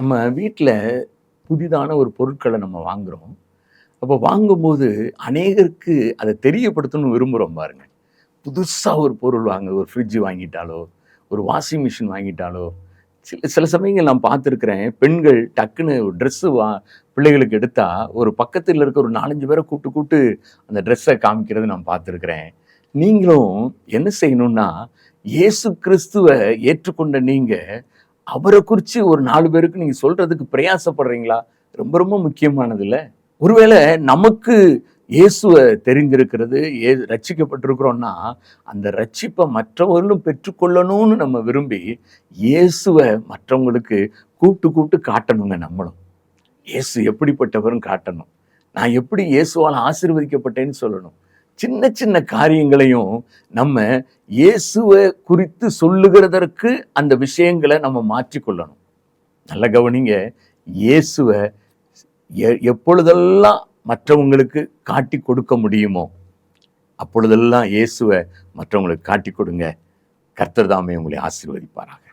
நம்ம வீட்டில் புதிதான ஒரு பொருட்களை நம்ம வாங்குறோம். அப்போ வாங்கும்போது அநேகருக்கு அதை தெரியப்படுத்தணும்னு விரும்புகிறோம் பாருங்க. புதுசாக ஒரு பொருள் ஒரு ஃப்ரிட்ஜ் வாங்கிட்டாலோ, ஒரு வாஷிங் மிஷின் வாங்கிட்டாலோ, சில சில சமயங்கள் நான் பார்த்துருக்குறேன். பெண்கள் டக்குன்னு ஒரு ட்ரெஸ்ஸு பிள்ளைகளுக்கு எடுத்தா, ஒரு பக்கத்தில் இருக்க ஒரு 4, 5 பேரை கூப்பிட்டு கூப்பிட்டு அந்த ட்ரெஸ்ஸை காமிக்கிறது நான் பார்த்துருக்குறேன். நீங்களும் என்ன செய்யணும்னா, இயேசு கிறிஸ்துவ ஏற்றுக்கொண்ட நீங்க அவரை குறித்து ஒரு 4 பேருக்கு நீங்க சொல்றதுக்கு பிரயாசப்படுறீங்களா? ரொம்ப ரொம்ப முக்கியமானதுல்ல. ஒருவேளை நமக்கு இயேசுவ தெரிந்திருக்கிறது, ரட்சிக்கப்பட்டிருக்கிறோம்னா, அந்த ரட்சிப்பை மற்றவர்களும் பெற்றுக்கொள்ளணும்னு நம்ம விரும்பி, இயேசுவ மற்றவங்களுக்கு கூப்பிட்டு கூப்பிட்டு காட்டணுங்க நம்மளும். இயேசு எப்படிப்பட்டவரும் காட்டணும். நான் எப்படி இயேசுவால் ஆசீர்வதிக்கப்பட்டேன்னு சொல்லணும். சின்ன சின்ன காரியங்களையும் நம்ம இயேசுவை குறித்து சொல்லுகிறதற்கு அந்த விஷயங்களை நம்ம மாற்றிக்கொள்ளணும். நல்ல கவனிங்க. இயேசுவை எப்பொழுதெல்லாம் மற்றவங்களுக்கு காட்டி கொடுக்க முடியுமோ அப்பொழுதெல்லாம் இயேசுவை மற்றவங்களுக்கு காட்டி கொடுங்க. கர்த்தர் தாமே உங்களை ஆசீர்வதிப்பாராக.